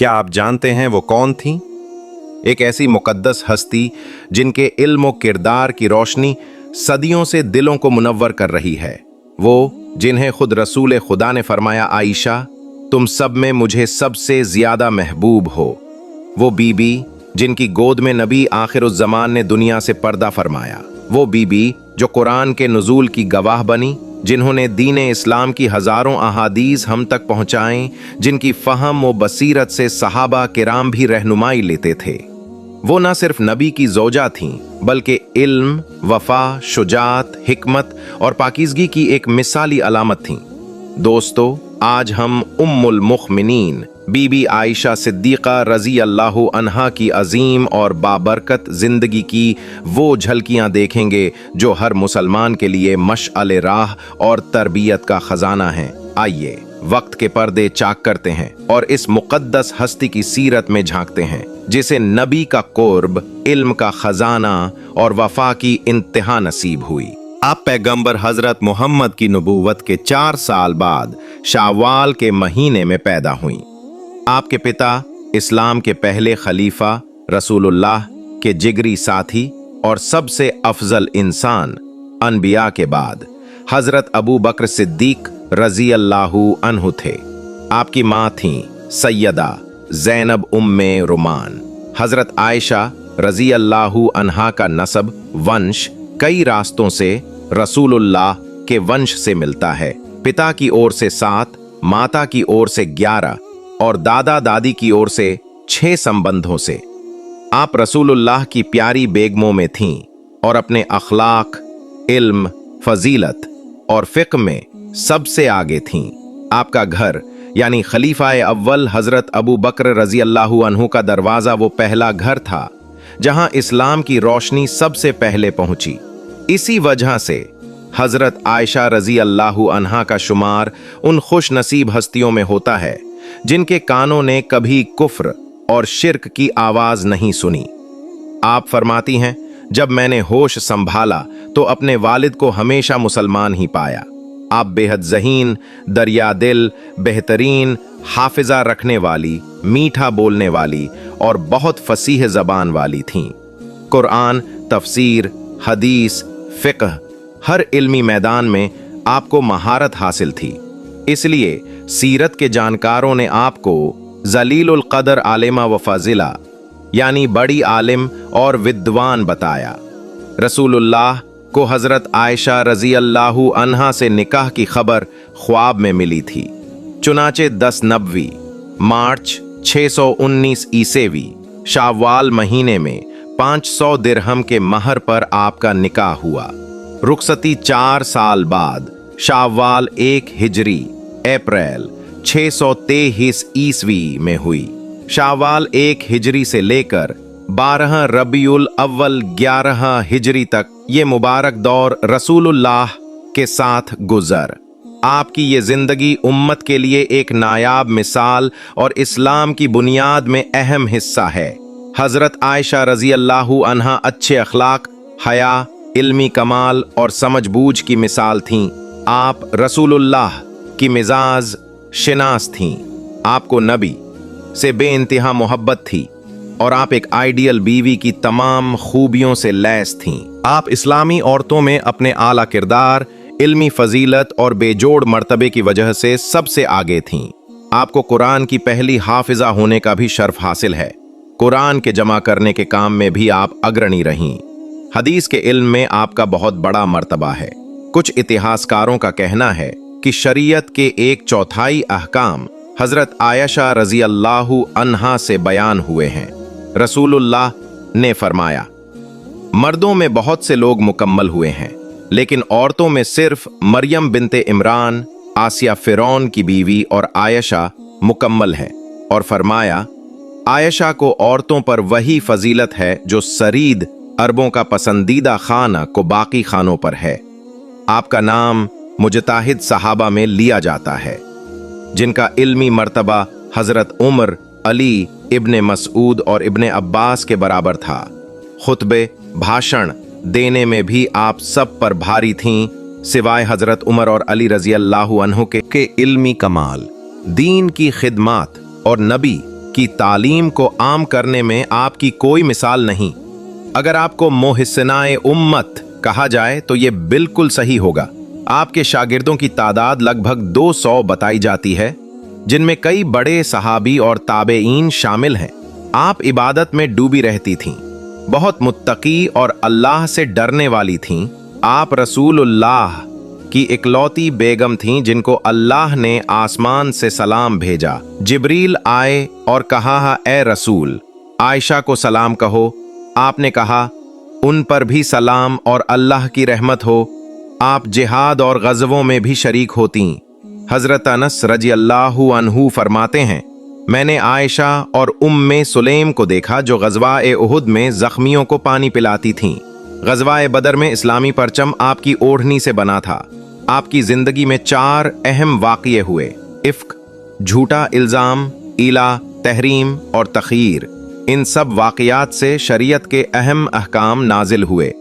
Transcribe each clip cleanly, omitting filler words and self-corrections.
क्या आप जानते हैं वो कौन थीं? एक ऐसी मुकद्दस हस्ती जिनके इल्म और किरदार की रोशनी सदियों से दिलों को मुनव्वर कर रही है। वो जिन्हें खुद रसूल खुदा ने फरमाया, आयशा तुम सब में मुझे सबसे ज्यादा महबूब हो। वो बीबी जिनकी गोद में नबी आखिरुज़्ज़मान ने दुनिया से पर्दा फरमाया। वो बीबी जो कुरान के नुज़ूल की गवाह बनी, जिन्होंने दीन इस्लाम की हज़ारों अहादीस हम तक पहुँचाएं, जिनकी फ़हम व बसीरत से सहाबा किराम भी रहनुमाई लेते थे। वो न सिर्फ नबी की ज़ौजा थीं, बल्कि इल्म, वफ़ा, शुजात, हिकमत और पाकीज़गी की एक मिसाली अलामत थीं। दोस्तों, आज हम उम्मुल मुमिनीन बीबी आयशा सिद्दीक़ा रज़ी अल्लाहु अन्हा की अजीम और बाबरकत ज़िंदगी की वो झलकियाँ देखेंगे जो हर मुसलमान के लिए मशअल राह और तरबियत का ख़जाना है। आइए वक्त के पर्दे चाक करते हैं और इस मुक़द्दस हस्ती की सीरत में झांकते हैं, जिसे नबी का कुर्ब, इल्म का ख़जाना और वफ़ा की इंतहा नसीब हुई। आप पैगंबर हज़रत मोहम्मद की नबूवत के 4 साल बाद शावाल के महीने में पैदा हुई। आपके पिता इस्लाम के पहले खलीफा रसूलुल्लाह के जिगरी साथी और सबसे अफजल इंसान अनबिया के बाद हजरत अबू बकर सिद्दीक रजी अल्लाहु अन्हु थे। आपकी माँ थीं सैयदा ज़ैनब उम्मे रुमान। हजरत आयशा रजी अल्लाहु अन्हा का नसब वंश कई रास्तों से रसूलुल्लाह के वंश से मिलता है। पिता की ओर से 7, माता की ओर से 11 और दादा दादी की ओर से 6 संबंधों से। आप रसूलुल्लाह की प्यारी बेगमों में थीं और अपने अखलाक, इल्म, फजीलत और फ़िक़्ह में सबसे आगे थीं। आपका घर यानी खलीफा अव्वल हज़रत अबू बकर रज़ी अल्लाहु अन्हु का दरवाज़ा वो पहला घर था जहां इस्लाम की रोशनी सबसे पहले पहुंची। इसी वजह से हज़रत आयशा रज़ी अल्लाहु अन्हा का शुमार उन खुश नसीब हस्तियों में होता है जिनके कानों ने कभी कुफ्र और शिर्क की आवाज़ नहीं सुनी। आप फरमाती हैं, जब मैंने होश संभाला तो अपने वालिद को हमेशा मुसलमान ही पाया। आप बेहद ज़हीन, दरिया दिल, बेहतरीन, हाफिज़ा रखने वाली, मीठा बोलने वाली और बहुत फसीह ज़बान वाली थीं। कुरान, तफसीर, हदीस, फ़िक़्ह, हर इल्मी मैदान में आपको महारत हासिल थी। इसलिए सीरत के जानकारों ने आपको ज़लीलुल क़दर आलिमा व फ़ाज़िला यानी बड़ी आलिम और विद्वान बताया। रसूलुल्लाह को हज़रत आयशा रज़ी अल्लाहु अन्हा से निकाह की खबर ख्वाब में मिली थी। चुनाचे 10 नबवी मार्च 619 ईसेवी शावाल महीने में 500 दिरहम के महर पर आपका निकाह हुआ। रुखसती 4 साल बाद शावाल 1 हिजरी अप्रैल 623 ईस्वी में हुई। शावाल 1 हिजरी से लेकर 12 रबीउल अव्वल 11 हिजरी तक ये मुबारक दौर रसूलुल्लाह के साथ गुजर। आपकी ये जिंदगी उम्मत के लिए एक नायाब मिसाल और इस्लाम की बुनियाद में अहम हिस्सा है। हजरत आयशा रजी अल्लाहु अन्हा अच्छे अखलाक, हया, इल्मी कमाल और समझबूझ की मिसाल थीं। आप रसूलुल्लाह की मिजाज शिनास थीं। आपको नबी से बेइंतहा मोहब्बत थी और आप एक आइडियल बीवी की तमाम खूबियों से लैस थीं। आप इस्लामी औरतों में अपने आला किरदार, इल्मी फजीलत और बेजोड़ मर्तबे की वजह से सबसे आगे थीं। आपको कुरान की पहली हाफिजा होने का भी शर्फ हासिल है। कुरान के जमा करने के काम में भी आप अग्रणी रहीं। हदीस के इल्म में आपका बहुत बड़ा मर्तबा है। कुछ इतिहासकारों का कहना है कि शरीयत के 1/4 अहकाम हजरत आयशा रजी अल्लाहु अन्हा से बयान हुए हैं। रसूलुल्लाह ने फरमाया, मर्दों में बहुत से लोग मुकम्मल हुए हैं, लेकिन औरतों में सिर्फ मरियम बिनते इमरान, आसिया फिरौन की बीवी और आयशा मुकम्मल हैं। और फरमाया, आयशा को औरतों पर वही फजीलत है जो सरीद अरबों का पसंदीदा खाना को बाकी खानों पर है। आपका नाम मुजताहिद सहाबा में लिया जाता है, जिनका इल्मी मर्तबा हजरत उमर, अली, इब्ने मसऊद और इब्ने अब्बास के बराबर था। खुतबे, भाषण देने में भी आप सब पर भारी थीं, सिवाय हजरत उमर और अली रजी अल्लाहु अन्हु के इल्मी कमाल, दीन की खिदमात और नबी की तालीम को आम करने में आपकी कोई मिसाल नहीं। अगर आपको मोहसिनाए उम्मत कहा जाए तो ये बिल्कुल सही होगा। आपके शागिर्दों की तादाद लगभग 200 बताई जाती है, जिनमें कई बड़े सहाबी और ताबेईन शामिल हैं। आप इबादत में डूबी रहती थीं, बहुत मुत्तकी और अल्लाह से डरने वाली थीं। आप रसूलुल्लाह की इकलौती बेगम थीं जिनको अल्लाह ने आसमान से सलाम भेजा। जिब्रील आए और कहा, ए रसूल, आयशा को सलाम कहो। आपने कहा, उन पर भी सलाम और अल्लाह की रहमत हो। आप जिहाद और गज़वों में भी शरीक होती। हज़रत अनस रजी अल्लाहु अन्हु फरमाते हैं, मैंने आयशा और उम्मे सुलेम को देखा जो ग़ज़वा-ए उहुद में ज़ख्मियों को पानी पिलाती थीं। ग़ज़वा-ए बदर में इस्लामी परचम आपकी ओढ़नी से बना था। आपकी ज़िंदगी में 4 अहम वाक़ये हुए: इफ़्क, झूठा इल्ज़ाम, ईला, तहरीम और तख़यीर। इन सब वाक़यात से शरीयत के अहम अहकाम नाजिल हुए।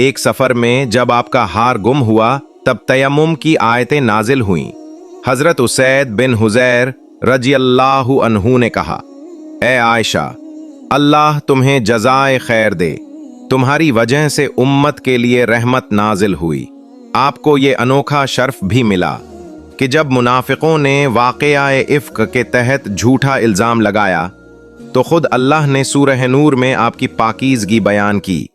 एक सफ़र में जब आपका हार गुम हुआ तब तयम्मुम की आयतें नाजिल हुईं। हज़रत उसैद बिन हुज़ैर रजी अल्लाहु अन्हु ने कहा, ए आयशा, अल्लाह तुम्हें जज़ाए खैर दे, तुम्हारी वजह से उम्मत के लिए रहमत नाजिल हुई। आपको ये अनोखा शर्फ भी मिला कि जब मुनाफिकों ने वाक़या-ए इफ़्क के तहत झूठा इल्ज़ाम लगाया तो खुद अल्लाह ने सूरह नूर में आपकी पाकीज़गी बयान की।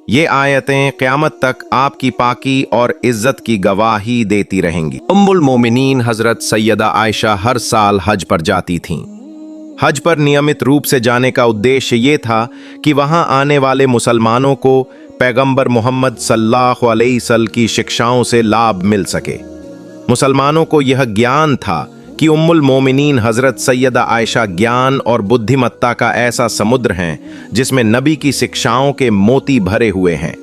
ये आयतें क़यामत तक आपकी पाकी और इज्जत की गवाही देती रहेंगी। उम्मुल मोमिनीन हज़रत सैयदा आयशा हर साल हज पर जाती थीं। हज पर नियमित रूप से जाने का उद्देश्य ये था कि वहाँ आने वाले मुसलमानों को पैगंबर मोहम्मद सल्लल्लाहु अलैहि वसल्लम की शिक्षाओं से लाभ मिल सके। मुसलमानों को यह ज्ञान था कि उम्मुल मोमिनीन हज़रत सैयदा आयशा ज्ञान और बुद्धिमत्ता का ऐसा समुद्र हैं जिसमें नबी की शिक्षाओं के मोती भरे हुए हैं।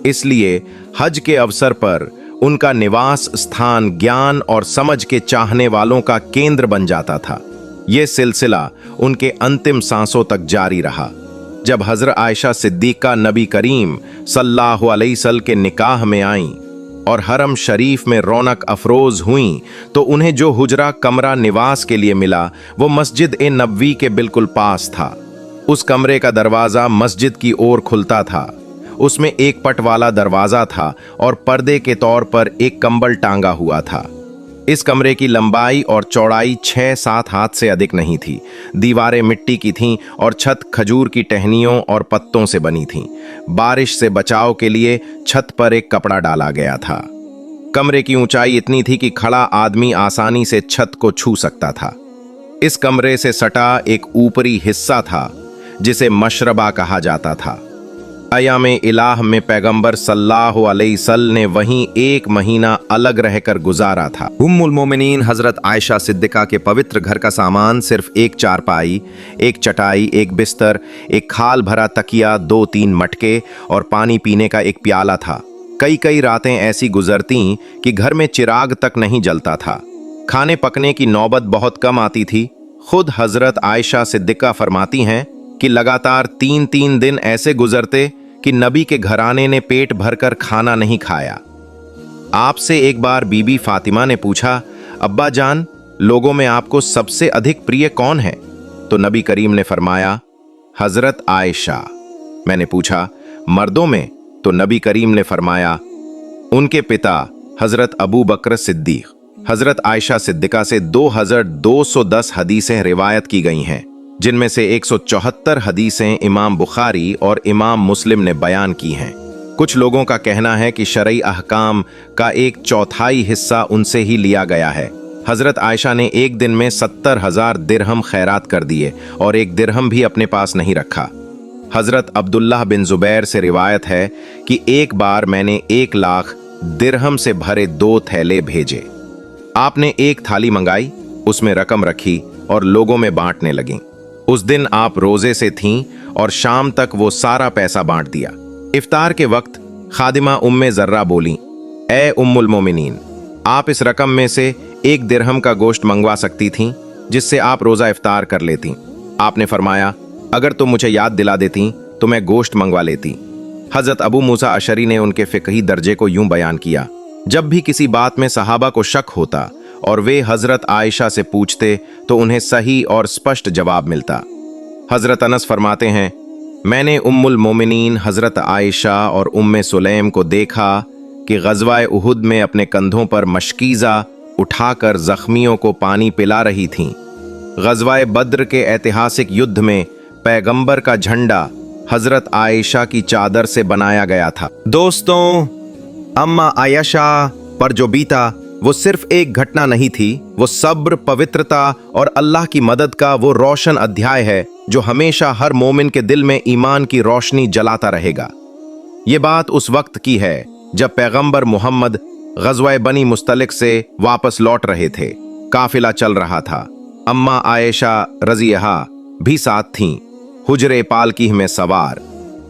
इसलिए हज के अवसर पर उनका निवास स्थान ज्ञान और समझ के चाहने वालों का केंद्र बन जाता था। ये सिलसिला उनके अंतिम सांसों तक जारी रहा। जब हज़रत आयशा सिद्दीक़ा नबी करीम सल्लल्लाहु अलैहि वसल्लम के निकाह में आईं और हरम शरीफ में रौनक अफरोज हुईं तो उन्हें जो हुजरा कमरा निवास के लिए मिला वो मस्जिद ए नबवी के बिल्कुल पास था। उस कमरे का दरवाज़ा मस्जिद की ओर खुलता था। उसमें एक पट वाला दरवाज़ा था और पर्दे के तौर पर एक कंबल टांगा हुआ था। इस कमरे की लंबाई और चौड़ाई 6-7 हाथ से अधिक नहीं थी। दीवारें मिट्टी की थीं और छत खजूर की टहनियों और पत्तों से बनी थीं। बारिश से बचाव के लिए छत पर एक कपड़ा डाला गया था। कमरे की ऊंचाई इतनी थी कि खड़ा आदमी आसानी से छत को छू सकता था। इस कमरे से सटा एक ऊपरी हिस्सा था जिसे मशरबा कहा जाता था। अयामे इलाह में पैगंबर सल्लल्लाहु अलैहि वसल्लम ने वहीं 1 महीना अलग रहकर गुजारा था। उम्मुल मोमिनीन हज़रत आयशा सिद्दीक़ा के पवित्र घर का सामान सिर्फ एक चारपाई, एक चटाई, एक बिस्तर, एक खाल भरा तकिया, 2-3 मटके और पानी पीने का एक प्याला था। कई रातें ऐसी गुजरतीं कि घर में चिराग तक नहीं जलता था। खाने पकने की नौबत बहुत कम आती थी। खुद हज़रत आयशा सिद्दीक़ा फरमाती हैं कि लगातार 3 दिन ऐसे गुजरते कि नबी के घराने ने पेट भरकर खाना नहीं खाया। आपसे एक बार बीबी फातिमा ने पूछा, अब्बा जान, लोगों में आपको सबसे अधिक प्रिय कौन है? तो नबी करीम ने फरमाया, हज़रत आयशा। मैंने पूछा, मर्दों में? तो नबी करीम ने फरमाया, उनके पिता हज़रत अबू बकर सिद्दीक़। हज़रत आयशा सिद्दीक़ा से 2210 हदीसें रिवायत की गई हैं, जिनमें से 174 हदीसें इमाम बुखारी और इमाम मुस्लिम ने बयान की हैं। कुछ लोगों का कहना है कि शरई अहकाम का 1/4 हिस्सा उनसे ही लिया गया है। हज़रत आयशा ने एक दिन में 70,000 दिरहम खैरात कर दिए और 1 दिरहम भी अपने पास नहीं रखा। हज़रत अब्दुल्लाह बिन ज़ुबैर से रिवायत है कि एक बार मैंने 1 लाख दिरहम से भरे 2 थैले भेजे। आपने एक थाली मंगाई, उसमें रकम रखी और लोगों में बांटने लगीं। उस दिन आप रोजे से थीं और शाम तक वो सारा पैसा बांट दिया। इफ्तार के वक्त खादिमा उम्मे ज़र्रा बोली, ए उम्मुल मोमिनीन, आप इस रकम में से 1 दिरहम का गोश्त मंगवा सकती थीं जिससे आप रोज़ा इफ्तार कर लेती। आपने फरमाया, अगर तुम मुझे याद दिला देती तो मैं गोश्त मंगवा लेती। हज़रत अबू मूसा अशरी ने उनके फ़िक़ही दर्जे को यूं बयान किया, जब भी किसी बात में सहाबा को शक होता और वे हज़रत आयशा से पूछते तो उन्हें सही और स्पष्ट जवाब मिलता। हजरत अनस फरमाते हैं, मैंने उम्मुल मोमिनीन हजरत आयशा और उम्मे सुलैम को देखा कि ग़ज़वा उहुद में अपने कंधों पर मशकीज़ा उठाकर जख्मियों को पानी पिला रही थीं। ग़ज़वा बद्र के ऐतिहासिक युद्ध में पैगंबर का झंडा हजरत आयशा की चादर से बनाया गया था। दोस्तों, अम्मा आयशा पर जो बीता वो सिर्फ एक घटना नहीं थी, वो सब्र, पवित्रता और अल्लाह की मदद का वो रोशन अध्याय है जो हमेशा हर मोमिन के दिल में ईमान की रोशनी जलाता रहेगा। ये बात उस वक्त की है जब पैगंबर मोहम्मद ग़ज़वा बनी मुस्तलिक से वापस लौट रहे थे। काफिला चल रहा था। अम्मा आयशा रज़ियहा भी साथ थीं, हुजरे पालकी में सवार।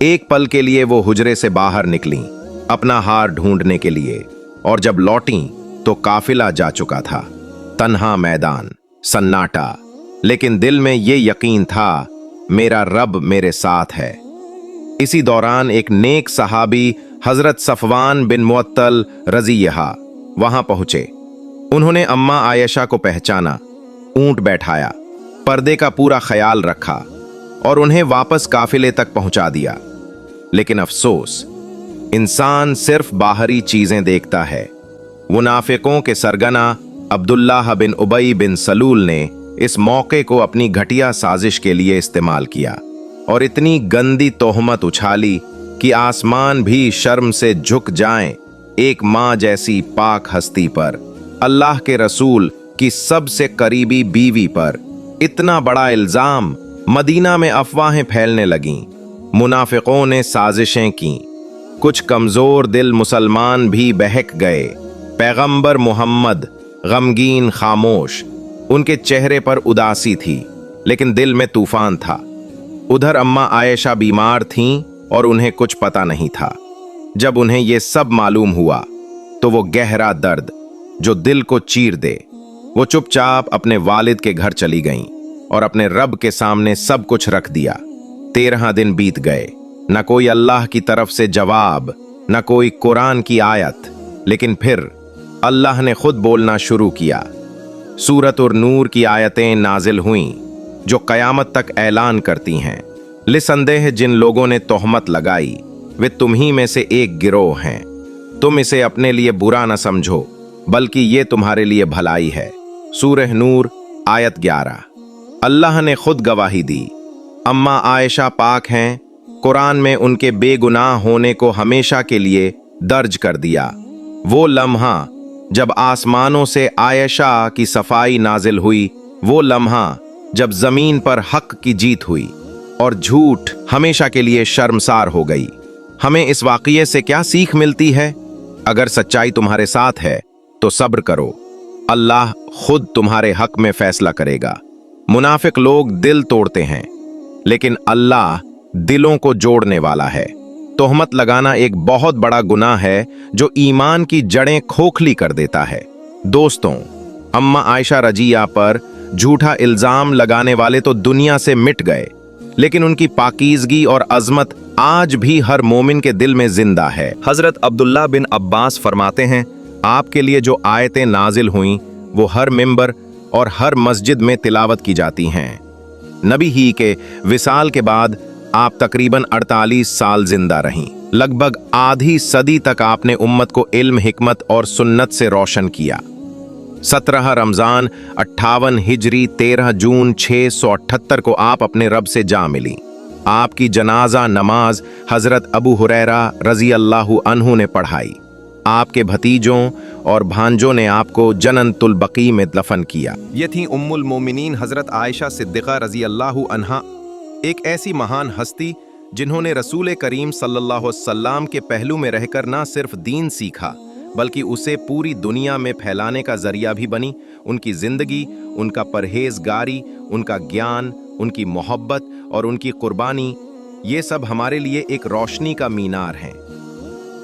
एक पल के लिए वो हुजरे से बाहर निकलीं अपना हार ढूंढने के लिए, और जब लौटीं तो काफिला जा चुका था। तन्हा मैदान, सन्नाटा, लेकिन दिल में ये यकीन था, मेरा रब मेरे साथ है। इसी दौरान एक नेक सहाबी हजरत सफवान बिन मुअत्तल रज़ियहा वहां पहुंचे। उन्होंने अम्मा आयशा को पहचाना, ऊंट बैठाया, पर्दे का पूरा ख्याल रखा और उन्हें वापस काफिले तक पहुंचा दिया। लेकिन अफसोस, इंसान सिर्फ बाहरी चीजें देखता है। मुनाफिकों के सरगना अब्दुल्लाह बिन उबई बिन सलूल ने इस मौके को अपनी घटिया साजिश के लिए इस्तेमाल किया और इतनी गंदी तोहमत उछाली कि आसमान भी शर्म से झुक जाएं एक माँ जैसी पाक हस्ती पर, अल्लाह के रसूल की सबसे करीबी बीवी पर। इतना बड़ा इल्जाम, मदीना में अफवाहें फैलने लगीं, मुनाफिकों ने साजिशें की, कुछ कमजोर दिल मुसलमान भी बहक गए। पैगंबर मोहम्मद गमगीन खामोश, उनके चेहरे पर उदासी थी लेकिन दिल में तूफान था। उधर अम्मा आयशा बीमार थीं और उन्हें कुछ पता नहीं था। जब उन्हें यह सब मालूम हुआ तो वो गहरा दर्द जो दिल को चीर दे, वो चुपचाप अपने वालिद के घर चली गईं और अपने रब के सामने सब कुछ रख दिया। 13 दिन बीत गए, न कोई अल्लाह की तरफ से जवाब, न कोई कुरान की आयत। लेकिन फिर अल्लाह ने खुद बोलना शुरू किया। सूरत और नूर की आयतें नाजिल हुईं जो कयामत तक ऐलान करती हैं, निसंदेह जिन लोगों ने तोहमत लगाई वे तुम्ही में से एक गिरोह हैं। तुम इसे अपने लिए बुरा न समझो, बल्कि ये तुम्हारे लिए भलाई है। सूरह नूर आयत 11। अल्लाह ने खुद गवाही दी, अम्मा आयशा पाक हैं, कुरान में उनके बेगुनाह होने को हमेशा के लिए दर्ज कर दिया। वो लम्हा जब आसमानों से आयशा की सफाई नाजिल हुई, वो लम्हा जब जमीन पर हक की जीत हुई और झूठ हमेशा के लिए शर्मसार हो गई। हमें इस वाक़ये से क्या सीख मिलती है? अगर सच्चाई तुम्हारे साथ है तो सब्र करो, अल्लाह खुद तुम्हारे हक में फैसला करेगा। मुनाफिक लोग दिल तोड़ते हैं, लेकिन अल्लाह दिलों को जोड़ने वाला है। तोहमत लगाना एक बहुत बड़ा गुनाह है जो ईमान की जड़ें खोखली कर देता है। दोस्तों, अम्मा आयशा रजिया पर झूठा इल्जाम लगाने वाले तो दुनिया से मिट गए, लेकिन उनकी पाकीज़गी और अजमत आज भी हर मोमिन के दिल में जिंदा है। हजरत अब्दुल्ला बिन अब्बास फरमाते हैं, आपके लिए जो आयतें नाजिल हुईं वो हर मिंबर और हर मस्जिद में तिलावत की जाती हैं। नबी ही के विसाल के बाद आप तकरीबन 48 साल जिंदा रहीं। लगभग आधी सदी तक आपने उम्मत को इल्म, हिकमत और सुन्नत से रोशन किया। 17 रमजान 58 हिजरी 13 जून 678 को आप अपने रब से जा मिली। आपकी जनाजा नमाज हजरत अबू हुरैरा रजी अल्लाहु अन्हु ने पढ़ाई। आपके भतीजों और भांजों ने आपको जन्नतुल बकी में दफन किया। ये थी उम्मुल मोमिनीन हजरत आयशा सिद्दीक़ा रजी अल्लाहु अन्हा, एक ऐसी महान हस्ती जिन्होंने रसूल करीम सल्लल्लाहु अलैहि वसल्लम के पहलू में रहकर ना सिर्फ दीन सीखा बल्कि उसे पूरी दुनिया में फैलाने का जरिया भी बनी। उनकी जिंदगी, उनका परहेजगारी, उनका ज्ञान, उनकी मोहब्बत और उनकी कुर्बानी, ये सब हमारे लिए एक रोशनी का मीनार हैं।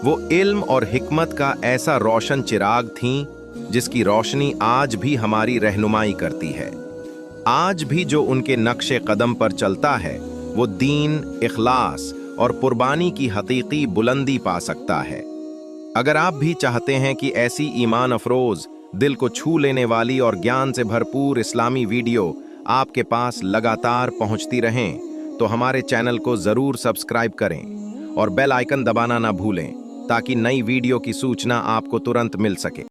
वो इल्म और हिकमत का ऐसा रोशन चिराग थीं जिसकी रोशनी आज भी हमारी रहनुमाई करती है। आज भी जो उनके नक्शे कदम पर चलता है वो दीन, इखलास और कुर्बानी की हकीकी बुलंदी पा सकता है। अगर आप भी चाहते हैं कि ऐसी ईमान अफरोज, दिल को छू लेने वाली और ज्ञान से भरपूर इस्लामी वीडियो आपके पास लगातार पहुंचती रहें, तो हमारे चैनल को जरूर सब्सक्राइब करें और बेल आइकन दबाना ना भूलें ताकि नई वीडियो की सूचना आपको तुरंत मिल सके।